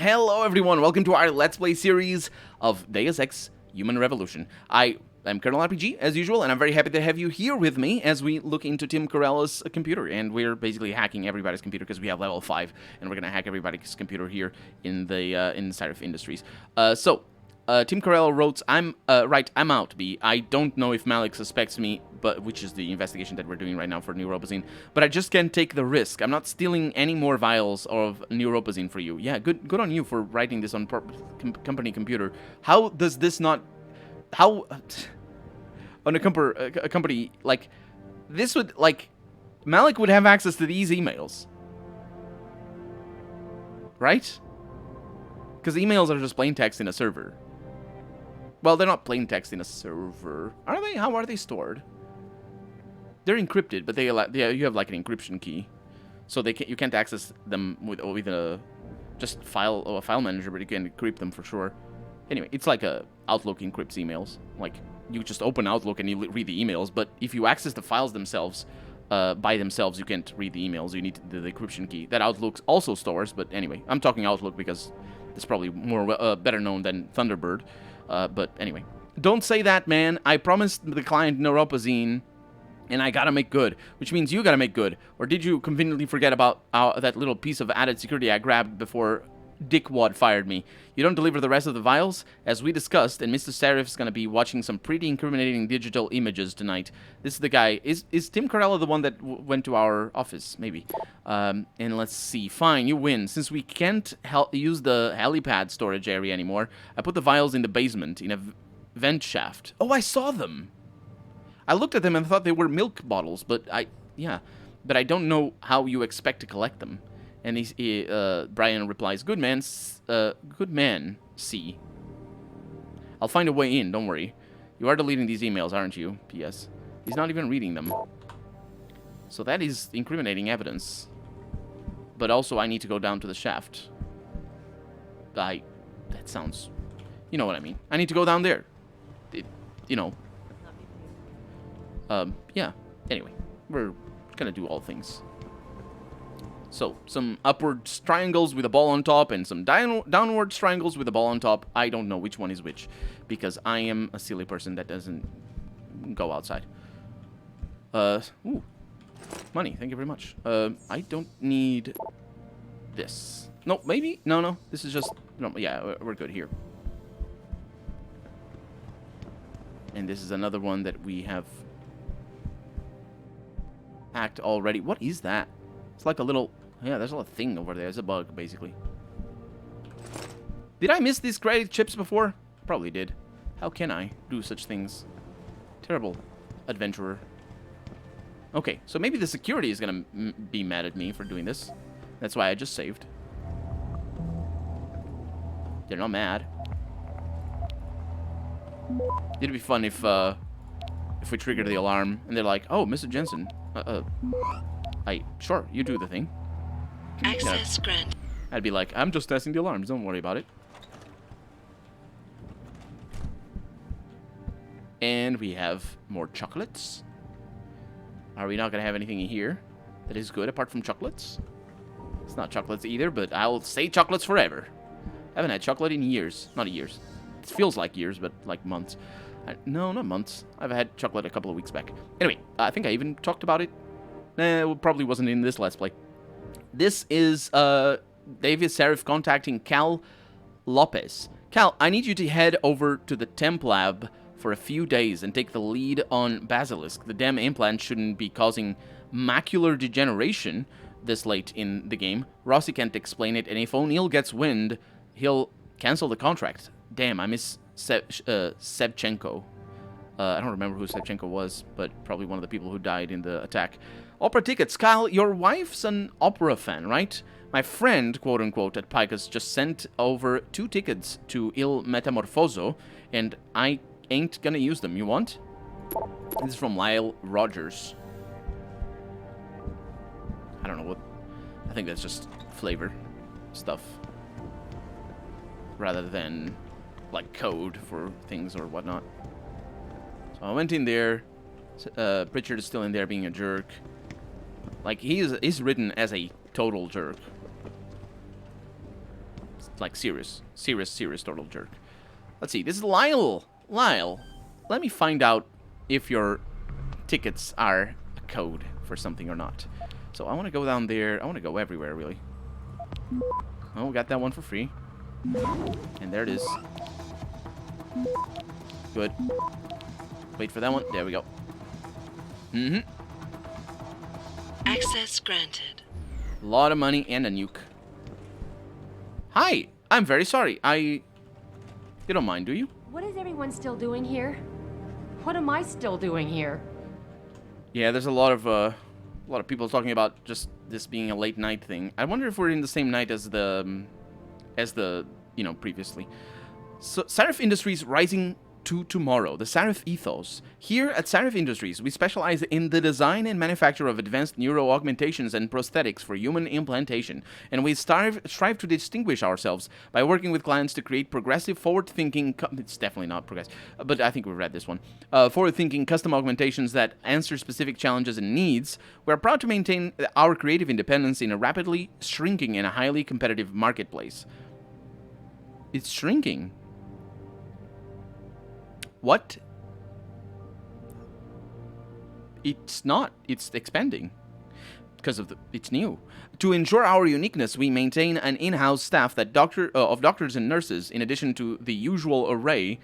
Hello everyone, welcome to our Let's Play series of Deus Ex Human Revolution. I am Colonel RPG, as usual, and I'm very happy to have you here with me as we look into Tim Corella's computer, and we're basically hacking everybody's computer because we have level 5, and we're gonna hack everybody's computer here in the inside of Industries. Tim Corella wrote, I'm out, B. I don't know if Malik suspects me, but which is the investigation that we're doing right now for neuropazine, but I just can't take the risk. I'm not stealing any more vials of neuropazine for you. Yeah, good on you for writing this on company computer. How does this not... How... on a company, like, this would, like, Malik would have access to these emails. Right? Because emails are just plain text in a server. Well, they're not plain text in a server. Are they? How are they stored? They're encrypted, but you have like an encryption key, so you can't access them with a just file or a file manager, but you can encrypt them for sure. Anyway, it's like Outlook encrypts emails. Like you just open Outlook and you read the emails, but if you access the files themselves by themselves, you can't read the emails. You need the encryption key that Outlook also stores. But anyway, I'm talking Outlook because it's probably more better known than Thunderbird. But anyway, don't say that, man. I promised the client neuropazine, and I gotta make good, which means you gotta make good. Or did you conveniently forget about that little piece of added security I grabbed before Dickwad fired me? You don't deliver the rest of the vials, as we discussed, and Mr. Serif's gonna be watching some pretty incriminating digital images tonight. This is the guy. Is Tim Corella the one that went to our office? Maybe. And let's see. Fine, you win. Since we can't use the helipad storage area anymore, I put the vials in the basement, in a vent shaft. Oh, I saw them! I looked at them and thought they were milk bottles, but I don't know how you expect to collect them. And Brian replies, good man, C. I'll find a way in, don't worry. You are deleting these emails, aren't you? P.S. He's not even reading them. So that is incriminating evidence. But also I need to go down to the shaft. That sounds... You know what I mean. I need to go down there. Yeah. Anyway, we're gonna do all things. So, some upward triangles with a ball on top, and some downward triangles with a ball on top. I don't know which one is which, because I am a silly person that doesn't go outside. Ooh. Money, thank you very much. I don't need this. No, maybe? No, this is just... No, yeah, we're good here. And this is another one that we have hacked already. What is that? It's like a little... Yeah, there's a little thing over there. It's a bug, basically. Did I miss these credit chips before? Probably did. How can I do such things? Terrible adventurer. Okay, so maybe the security is gonna be mad at me for doing this. That's why I just saved. They're not mad. It'd be fun if we trigger the alarm and they're like, "Oh, Mr. Jensen, sure, you do the thing." Access granted. I'd be like, "I'm just testing the alarms. Don't worry about it." And we have more chocolates. Are we not gonna have anything in here that is good apart from chocolates? It's not chocolates either, but I'll say chocolates forever. I haven't had chocolate in years. Not years. It feels like years, but like months. No, not months. I've had chocolate a couple of weeks back. Anyway, I think I even talked about it. It probably wasn't in this Let's Play. This is David Serif contacting Cal Lopez. Cal, I need you to head over to the temp lab for a few days and take the lead on Basilisk. The damn implant shouldn't be causing macular degeneration this late in the game. Rossi can't explain it, and if O'Neill gets wind, he'll cancel the contract. Damn, I miss Sevchenko. I don't remember who Sevchenko was, but probably one of the people who died in the attack. Opera tickets. Kyle, your wife's an opera fan, right? My friend, quote-unquote, at Picus just sent over 2 tickets to Il Metamorfoso, and I ain't gonna use them. You want? This is from Lyle Rogers. I don't know what... I think that's just flavor stuff. Rather than, like, code for things or whatnot. So I went in there. Pritchard is still in there being a jerk. Like, he's written as a total jerk. like serious total jerk. Let's see. This is Lyle. Lyle, let me find out if your tickets are a code for something or not. So I want to go down there. I want to go everywhere, really. Oh, we got that one for free. And there it is. Good. Wait for that one. There we go. Mm-hmm. Access granted. A lot of money and a nuke. Hi. I'm very sorry. You don't mind, do you? What is everyone still doing here? What am I still doing here? Yeah, there's a lot of people talking about just this being a late night thing. I wonder if we're in the same night as the previously. So, Sarif Industries rising to tomorrow, the Sarif ethos. Here at Sarif Industries, we specialize in the design and manufacture of advanced neuro-augmentations and prosthetics for human implantation, and we strive to distinguish ourselves by working with clients to create progressive, forward-thinking... It's definitely not progressive, but I think we've read this one. Forward-thinking custom augmentations that answer specific challenges and needs. We're proud to maintain our creative independence in a rapidly shrinking and a highly competitive marketplace. It's shrinking. What? It's not. It's expanding. Because it's new. To ensure our uniqueness, we maintain an in-house staff of doctors and nurses, in addition to the usual array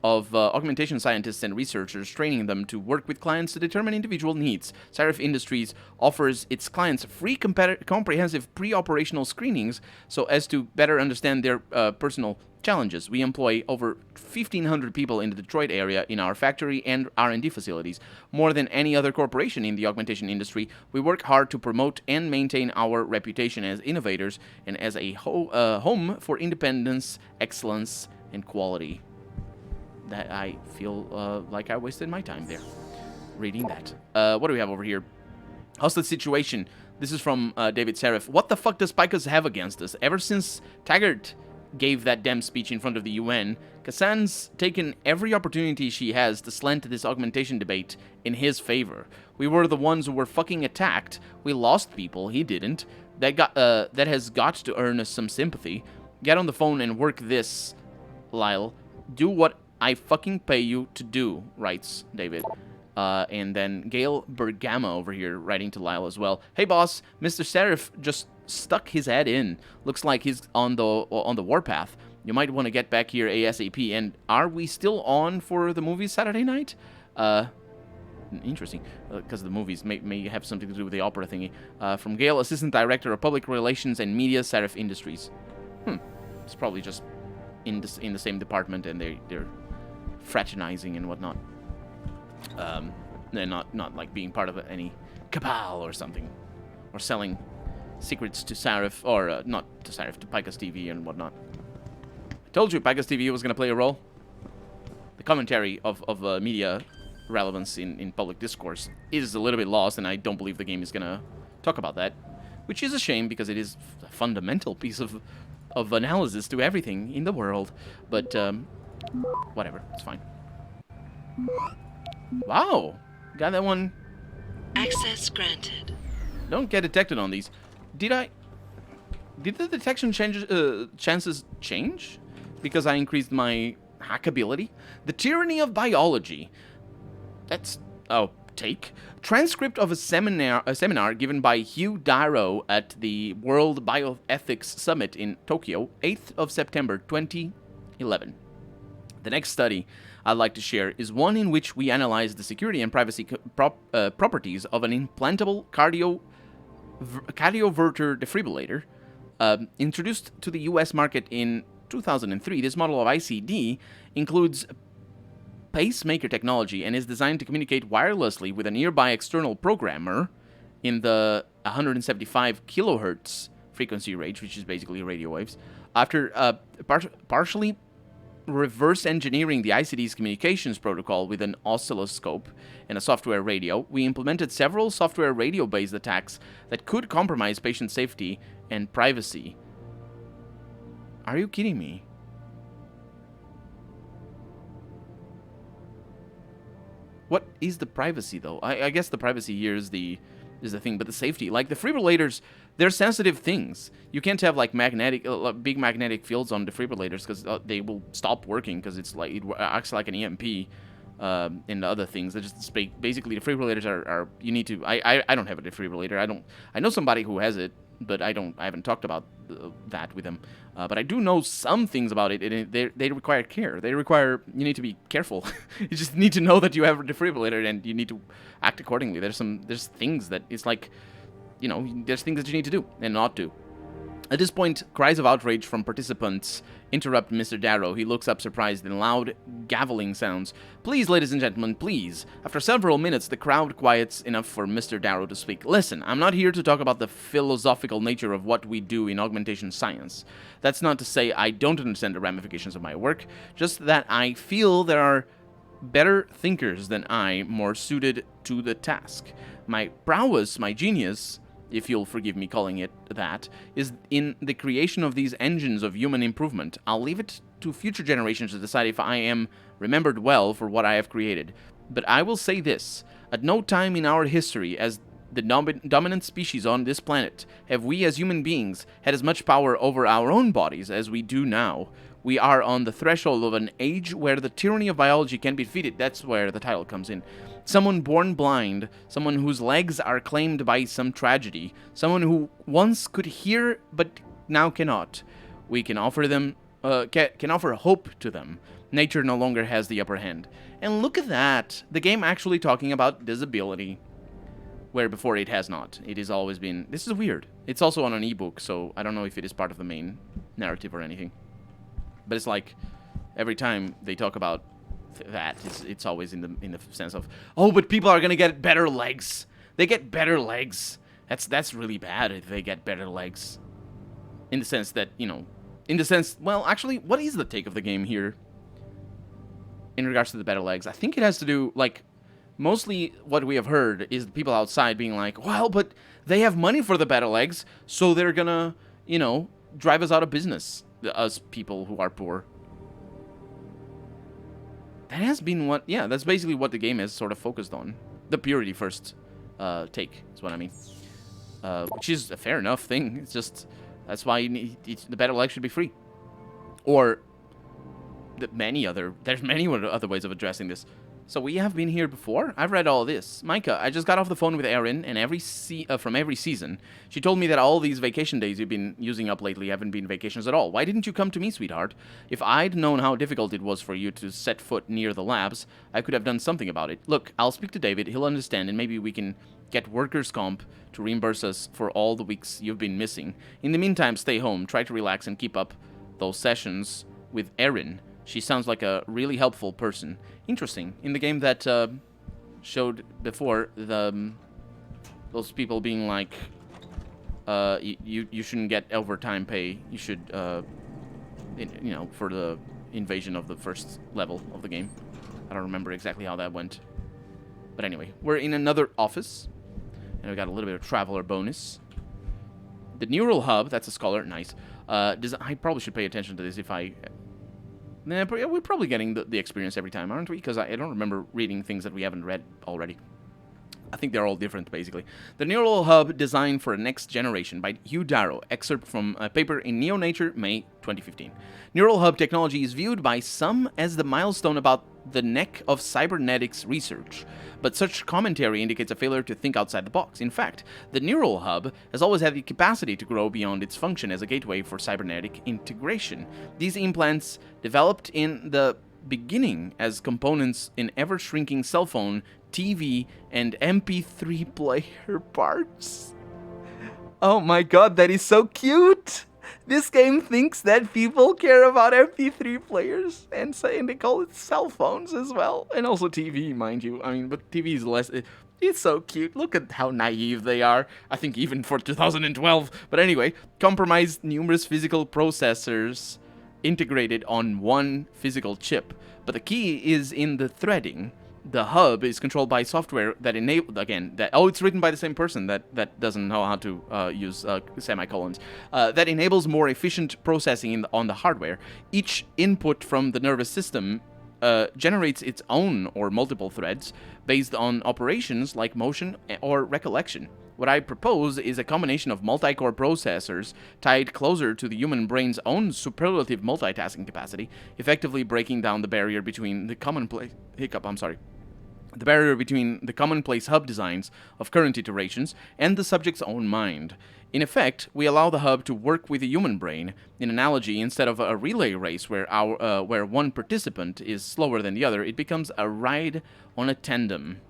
of augmentation scientists and researchers, training them to work with clients to determine individual needs. Sarif Industries offers its clients free comprehensive pre-operational screenings so as to better understand their personal challenges. We employ over 1,500 people in the Detroit area in our factory and R&D facilities. More than any other corporation in the augmentation industry, we work hard to promote and maintain our reputation as innovators and as a home for independence, excellence, and quality. That I feel like I wasted my time there reading that. What do we have over here? Hostage situation. This is from David Serif. What the fuck does Picus have against us? Ever since Taggart gave that damn speech in front of the UN, Kassan's taken every opportunity she has to slant this augmentation debate in his favor. We were the ones who were fucking attacked. We lost people. He didn't. That has got to earn us some sympathy. Get on the phone and work this, Lyle. Do what I fucking pay you to do, writes David. And then Gail Bergama over here writing to Lyle as well. Hey boss, Mr. Serif just stuck his head in. Looks like he's on the warpath. You might want to get back here ASAP. And are we still on for the movie Saturday night? Interesting, because the movies may have something to do with the opera thingy. From Gail, Assistant Director of Public Relations and Media, Sarif Industries. It's probably just in the same department, and they're fraternizing and whatnot. They're not like being part of any cabal or something, or selling secrets to Sarif, or not to Sarif, to Picus TV and whatnot. I told you Picus TV was going to play a role. The commentary of media relevance in public discourse is a little bit lost, and I don't believe the game is going to talk about that, which is a shame because it is a fundamental piece of analysis to everything in the world. But whatever, it's fine. Wow, got that one. Access granted. Don't get detected on these. Did the detection chances change because I increased my hackability? The tyranny of biology. That's take transcript of a seminar given by Hugh Darrow at the World Bioethics Summit in Tokyo, 8th of September 2011. The next study I'd like to share is one in which we analyze the security and privacy properties of an implantable cardioverter defibrillator. Introduced to the U.S. market in 2003, this model of ICD includes pacemaker technology and is designed to communicate wirelessly with a nearby external programmer in the 175 kilohertz frequency range, which is basically radio waves. After partially reverse engineering the ICD's communications protocol with an oscilloscope and a software radio, we implemented several software radio-based attacks that could compromise patient safety and privacy. Are you kidding me? What is the privacy, though? I guess the privacy here is the thing, but the safety, like the defibrillators, they're sensitive things. You can't have like big magnetic fields on defibrillators because they will stop working because it's like it acts like an EMP. And other things that just basically defibrillators are you need to. I don't have a defibrillator. I know somebody who has it, but I haven't talked about that with them. But I do know some things about it. They require care. You need to be careful. You just need to know that you have a defibrillator and you need to act accordingly. There's things that it's like, there's things that you need to do and not do. At this point, cries of outrage from participants interrupt Mr. Darrow. He looks up surprised and loud, gaveling sounds. Please, ladies and gentlemen, please. After several minutes, the crowd quiets enough for Mr. Darrow to speak. Listen, I'm not here to talk about the philosophical nature of what we do in augmentation science. That's not to say I don't understand the ramifications of my work, just that I feel there are better thinkers than I, more suited to the task. My prowess, my genius, if you'll forgive me calling it that, is in the creation of these engines of human improvement. I'll leave it to future generations to decide if I am remembered well for what I have created. But I will say this, at no time in our history as the dominant species on this planet have we as human beings had as much power over our own bodies as we do now. We are on the threshold of an age where the tyranny of biology can be defeated. That's where the title comes in. Someone born blind, someone whose legs are claimed by some tragedy, someone who once could hear but now cannot. We can offer them, can offer hope to them. Nature no longer has the upper hand. And look at that, the game actually talking about disability, where before it has not. It has always been. This is weird. It's also on an ebook, so I don't know if it is part of the main narrative or anything. But it's like every time they talk about that, it's always in the sense of, oh, but people are gonna get better legs. They get better legs. That's really bad if they get better legs. In the sense that, well, actually, what is the take of the game here in regards to the better legs? I think it has to do, like, mostly what we have heard is the people outside being like, well, but they have money for the better legs, so they're gonna, drive us out of business, us people who are poor. That has been that's basically what the game has sort of focused on. The purity first take is what I mean. Which is a fair enough thing. It's just, that's why the better leg should be free. Or there's many other ways of addressing this. So we have been here before? I've read all this. Micah, I just got off the phone with Erin, and from every season. She told me that all these vacation days you've been using up lately haven't been vacations at all. Why didn't you come to me, sweetheart? If I'd known how difficult it was for you to set foot near the labs, I could have done something about it. Look, I'll speak to David, he'll understand, and maybe we can get workers' comp to reimburse us for all the weeks you've been missing. In the meantime, stay home, try to relax, and keep up those sessions with Erin. She sounds like a really helpful person. Interesting. In the game that showed before, those people being like, you shouldn't get overtime pay. You should, for the invasion of the first level of the game. I don't remember exactly how that went. But anyway, we're in another office, and we got a little bit of traveler bonus. The neural hub, that's a scholar, nice. I probably should pay attention to this if I... Nah, we're probably getting the experience every time, aren't we? Because I don't remember reading things that we haven't read already. I think they're all different, basically. The Neural Hub Designed for a Next Generation by Hugh Darrow. Excerpt from a paper in NeoNature, May 2015. Neural Hub technology is viewed by some as the milestone about the neck of cybernetics research, but such commentary indicates a failure to think outside the box. In fact, the Neural Hub has always had the capacity to grow beyond its function as a gateway for cybernetic integration. These implants, developed in the beginning as components in ever-shrinking cell phone, TV, and MP3 player parts. Oh my god, that is so cute! This game thinks that people care about MP3 players, and they call it cell phones as well. And also TV, mind you. I mean, but TV is less... It's so cute. Look at how naive they are. I think even for 2012. But anyway, compromised numerous physical processors integrated on one physical chip. But the key is in the threading. The hub is controlled by software that it's written by the same person that doesn't know how to use semicolons. That enables more efficient processing on the hardware. Each input from the nervous system generates its own or multiple threads based on operations like motion or recollection. What I propose is a combination of multi-core processors tied closer to the human brain's own superlative multitasking capacity, effectively breaking down the barrier between the commonplace the barrier between the commonplace hub designs of current iterations and the subject's own mind. In effect, we allow the hub to work with the human brain. In analogy, instead of a relay race where one participant is slower than the other, it becomes a ride on a tandem.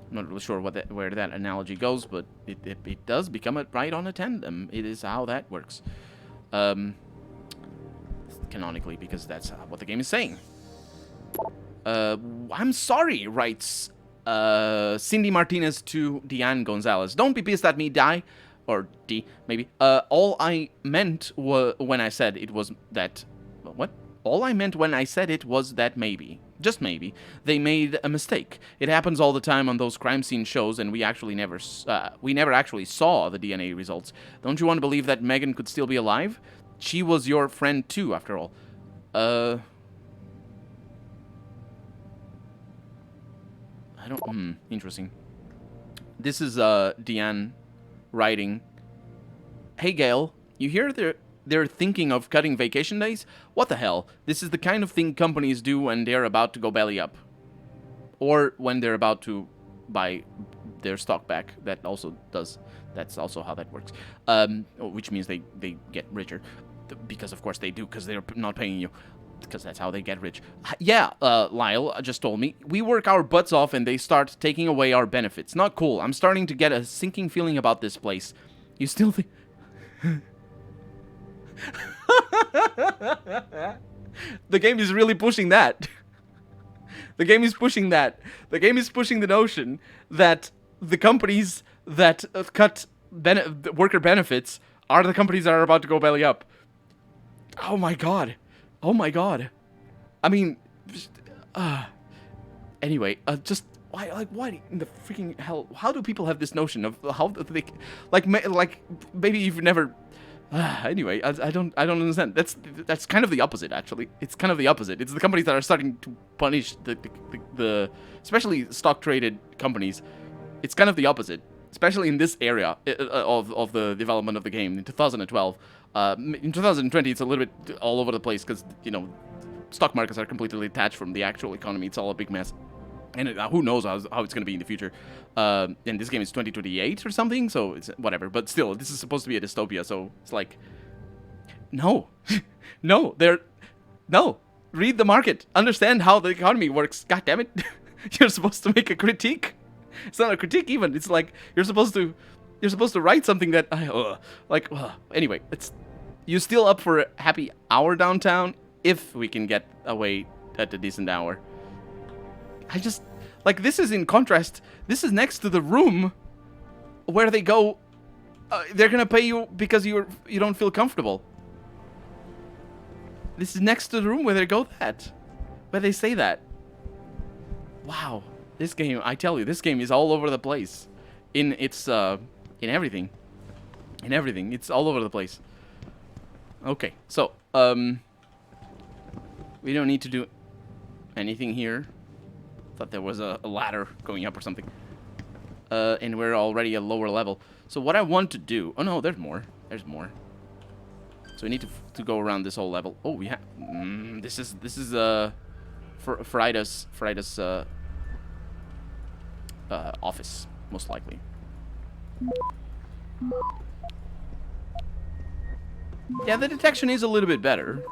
I'm not really sure where that analogy goes, but it does become a ride on a tandem. It is how that works. Canonically, because that's what the game is saying. I'm sorry, writes Cindy Martinez to Diane Gonzalez. Don't be pissed at me, Di. Or D, maybe. All I meant when I said it was that... What? All I meant when I said it was that maybe, just maybe, they made a mistake. It happens all the time on those crime scene shows, and we never actually saw the DNA results. Don't you want to believe that Megan could still be alive? She was your friend too, after all. I don't... interesting. This is, Deanne writing, "Hey Gail, you hear they're thinking of cutting vacation days? What the hell? This is the kind of thing companies do when they're about to go belly up. Or when they're about to buy their stock back. That's also how that works. Which means they get richer. Because of course they do, because they're not paying you. Because that's how they get rich. Yeah, Lyle just told me. We work our butts off and they start taking away our benefits. Not cool. I'm starting to get a sinking feeling about this place. You still think... The game is really pushing that. The game is pushing that. The game is pushing the notion that the companies that cut worker benefits are the companies that are about to go belly up. Oh my god. Oh my god. I mean, anyway, just why, like, what in the freaking hell? How do people have this notion of how they, like maybe you've never. Anyway, I don't understand. That's kind of the opposite, actually. It's kind of the opposite. It's the companies that are starting to punish the especially stock traded companies. It's kind of the opposite, especially in this area of the development of the game in 2012. In 2020, it's a little bit all over the place because, you know, stock markets are completely detached from the actual economy. It's all a big mess. And who knows how it's going to be in the future. And this game is 2028 or something, so it's whatever. But still, this is supposed to be a dystopia, so it's like... No. No. Read the market. Understand how the economy works. God damn it. You're supposed to make a critique. It's not a critique even. It's like you're supposed to write something that anyway, you still up for a happy hour downtown if we can get away at a decent hour. I just this is in contrast. This is next to the room where they go. They're gonna pay you because you don't feel comfortable. This is next to the room where they go where they say that. Wow, this game, I tell you, this game is all over the place. In everything. It's all over the place. Okay, so, we don't need to do anything here. Thought there was a ladder going up or something. And we're already a lower level. So what I want to do... Oh no, there's more. There's more. So we need to go around this whole level. Oh, we have... this is Frida's office, most likely. Yeah, the detection is a little bit better.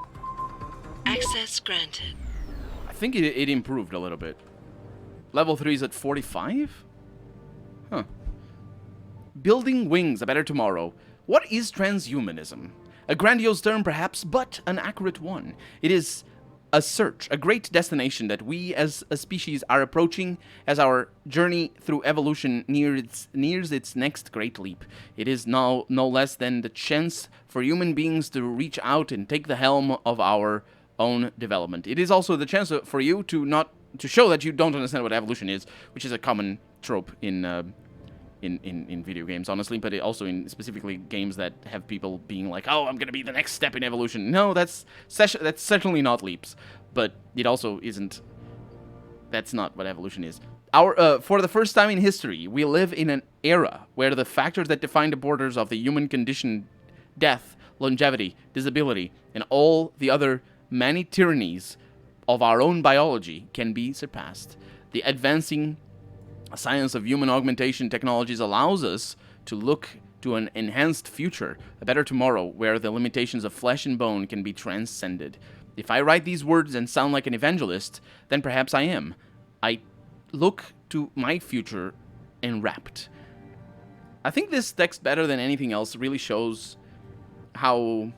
Access granted. I think it improved a little bit. Level 3 is at 45? Huh. Building wings, a better tomorrow. What is transhumanism? A grandiose term, perhaps, but an accurate one. It is a search, a great destination that we as a species are approaching as our journey through evolution nears its next great leap. It is no less than the chance for human beings to reach out and take the helm of our own development. It is also the chance for you to show that you don't understand what evolution is, which is a common trope in video games, honestly, but also in specifically games that have people being like, "Oh, I'm gonna be the next step in evolution." No, that's certainly not leaps, but it also isn't. That's not what evolution is. For the first time in history, we live in an era where the factors that define the borders of the human condition, death, longevity, disability, and all the other many tyrannies of our own biology can be surpassed. The advancing science of human augmentation technologies allows us to look to an enhanced future, a better tomorrow, where the limitations of flesh and bone can be transcended. If I write these words and sound like an evangelist, then perhaps I am. I look to my future enwrapped. I think this text, better than anything else, really shows how,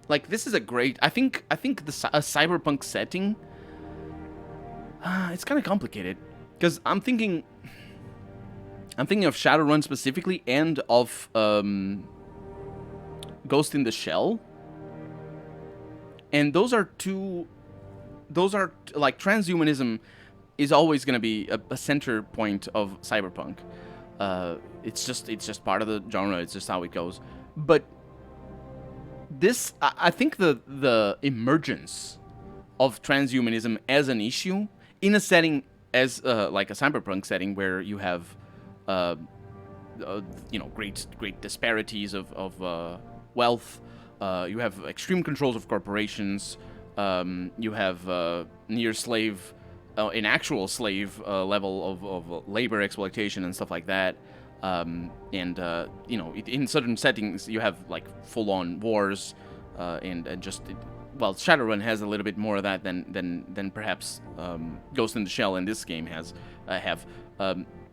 like, this is a great. I think a cyberpunk setting. It's kind of complicated because I'm thinking of Shadowrun specifically and of Ghost in the Shell, and those are like transhumanism is always going to be a center point of cyberpunk. It's just part of the genre. It's just how it goes. But this, I think the emergence of transhumanism as an issue in a setting as like a cyberpunk setting where you have great disparities of wealth. You have extreme controls of corporations. You have near slave, an actual slave level of labor exploitation and stuff like that. In certain settings, you have like full-on wars, and just. Well, Shadowrun has a little bit more of that than perhaps Ghost in the Shell in this game have.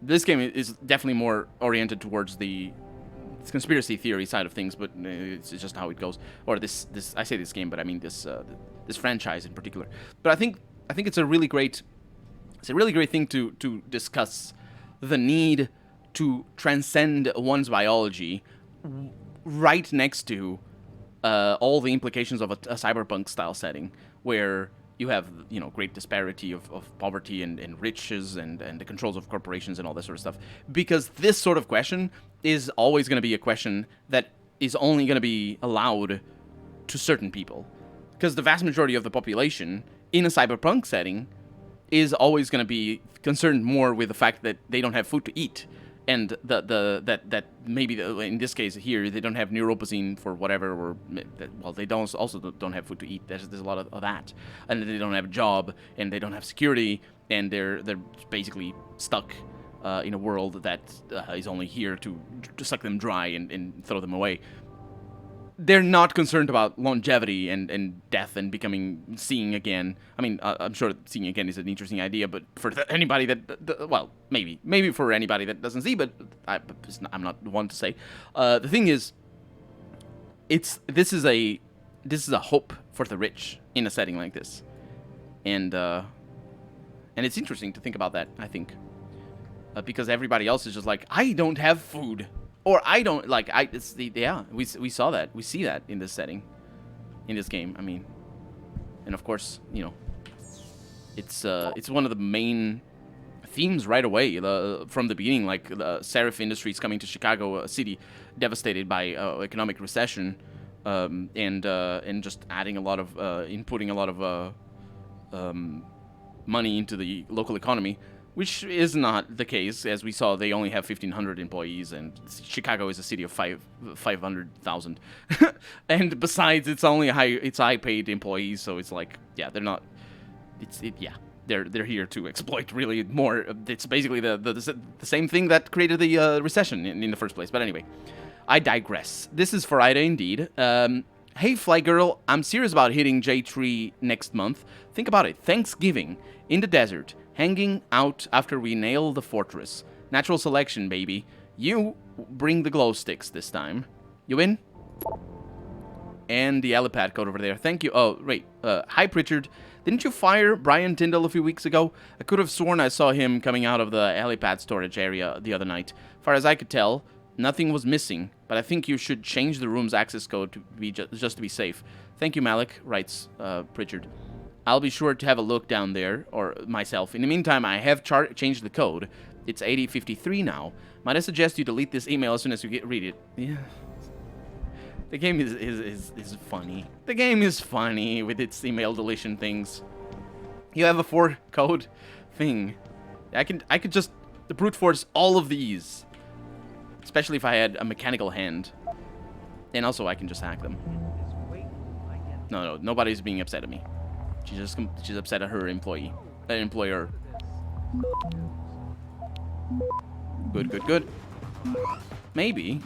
This game is definitely more oriented towards the conspiracy theory side of things, but it's just how it goes. Or this I say this game, but I mean this franchise in particular. But I think it's a really great thing to discuss the need to transcend one's biology right next to all the implications of a cyberpunk style setting where you have great disparity of poverty and riches and the controls of corporations and all that sort of stuff, because this sort of question is always going to be a question that is only going to be allowed to certain people, because the vast majority of the population in a cyberpunk setting is always going to be concerned more with the fact that they don't have food to eat. And that maybe in this case here they don't have neuropozyne for whatever, or they don't have food to eat. There's a lot of that, and they don't have a job, and they don't have security, and they're basically stuck in a world that is only here to suck them dry and throw them away. They're not concerned about longevity and death and seeing again. I mean, I'm sure seeing again is an interesting idea, but for anybody that, maybe for anybody that doesn't see, but I'm not one to say. The thing is, this is a hope for the rich in a setting like this, and it's interesting to think about that. I think because everybody else is just like, I don't have food. Or I don't we saw that. We see that in this setting, in this game. I mean, and of course, it's one of the main themes right away from the beginning. Like Serif Industries coming to Chicago, a city devastated by economic recession, and just adding a lot of inputting a lot of money into the local economy. Which is not the case, as we saw. They only have 1,500 employees, and Chicago is a city of 500,000. And besides, it's only high-paid employees, so it's like, yeah, they're not. They're here to exploit really more. It's basically the same thing that created the recession in the first place. But anyway, I digress. This is Friday indeed. Hey, Fly Girl, I'm serious about hitting J3 next month. Think about it. Thanksgiving in the desert. Hanging out after we nail the fortress. Natural selection, baby. You bring the glow sticks this time. You in? And the helipad code over there. Thank you. Oh, wait. Hi, Pritchard. Didn't you fire Brian Tyndall a few weeks ago? I could have sworn I saw him coming out of the helipad storage area the other night. Far as I could tell, nothing was missing, but I think you should change the room's access code to be just to be safe. Thank you, Malik, writes Pritchard. I'll be sure to have a look down there, or myself. In the meantime, I have changed the code. It's 8053 now. Might I suggest you delete this email as soon as you read it? Yeah. The game is funny. The game is funny with its email deletion things. You have a 4 code thing. I could just brute force all of these. Especially if I had a mechanical hand. And also I can just hack them. No, nobody's being upset at me. She's upset at her employer. Good. Maybe.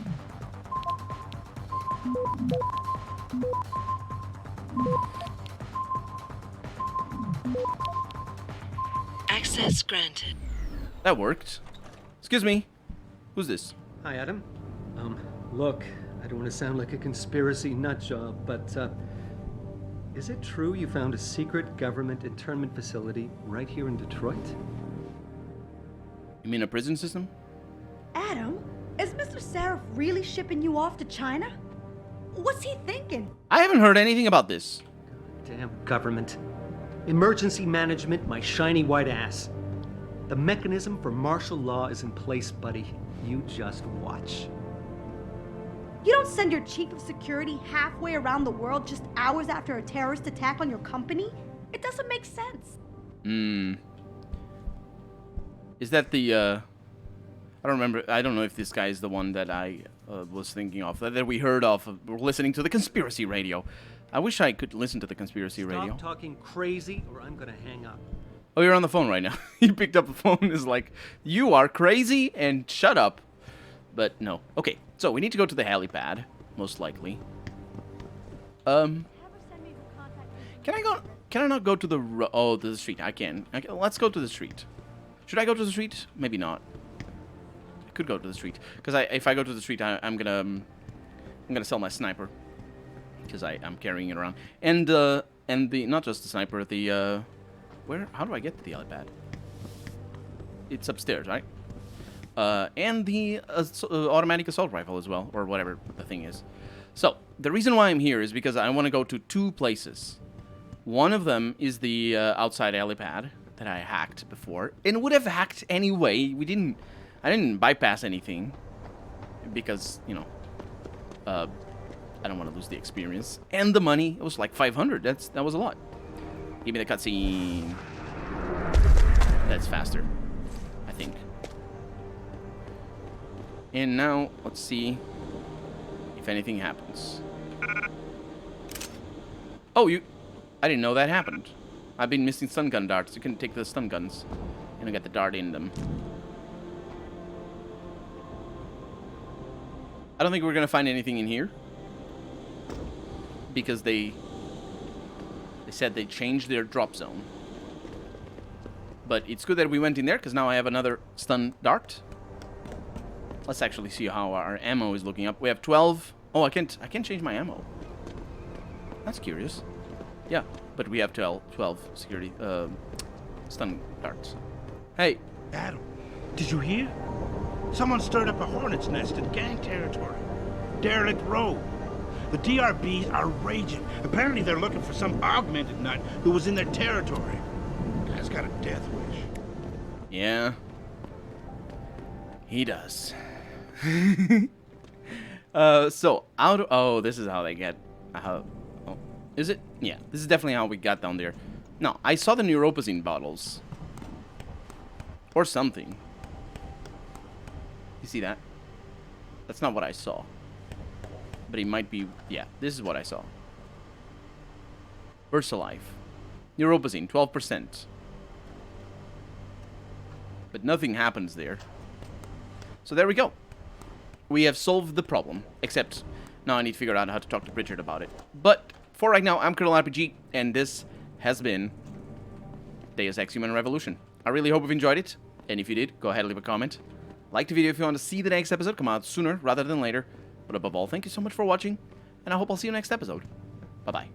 Access granted. That worked. Excuse me. Who's this? Hi, Adam. Look, I don't want to sound like a conspiracy nut job, but, is it true you found a secret government internment facility right here in Detroit? You mean a prison system? Adam, is Mr. Seraph really shipping you off to China? What's he thinking? I haven't heard anything about this. Damn government. Emergency management, my shiny white ass. The mechanism for martial law is in place, buddy. You just watch. You don't send your chief of security halfway around the world just hours after a terrorist attack on your company? It doesn't make sense. Is that the, I don't remember. I don't know if this guy is the one that I was thinking of, that we heard of. We're listening to the conspiracy radio. I wish I could listen to the conspiracy radio. Stop talking crazy or I'm gonna hang up. Oh, you're on the phone right now. He picked up the phone and is like, you are crazy and shut up. But no. Okay, so we need to go to the helipad, most likely. Can I not go to the to the street? I can. Let's go to the street. Should I go to the street? Maybe not. I could go to the street because if I go to the street, I'm gonna sell my sniper because I'm carrying it around and the not just the sniper, the how do I get to the helipad? It's upstairs, right? And the automatic assault rifle as well, or whatever the thing is. So the reason why I'm here is because I want to go to two places. One of them is the outside helipad that I hacked before, and would have hacked anyway. I didn't bypass anything because, you know, I don't want to lose the experience and the money. It was like 500. That was a lot. Give me the cutscene. That's faster, I think. And now let's see if anything happens. Oh, I didn't know that happened. I've been missing stun gun darts. You can take the stun guns and get the dart in them. I don't think we're gonna find anything in here because they said they changed their drop zone. But it's good that we went in there because now I have another stun dart. Let's actually see how our ammo is looking up. We have 12. Oh, I can't change my ammo. That's curious. Yeah, but we have 12 security stun darts. Hey, Adam, did you hear? Someone stirred up a hornet's nest in gang territory. Derelict Road. The DRBs are raging. Apparently they're looking for some augmented nut who was in their territory. Guy's got a death wish. Yeah. He does. Oh, this is how they get. Oh, is it? Yeah, this is definitely how we got down there. No, I saw the neuropazine bottles. Or something. You see that? That's not what I saw. But it might be... Yeah, this is what I saw. Versalife. Neuropazine, 12%. But nothing happens there. So there we go. We have solved the problem. Except, now I need to figure out how to talk to Richard about it. But, for right now, I'm Colonel RPG, and this has been Deus Ex Human Revolution. I really hope you've enjoyed it. And if you did, go ahead and leave a comment. Like the video if you want to see the next episode come out sooner rather than later. But above all, thank you so much for watching, and I hope I'll see you next episode. Bye-bye.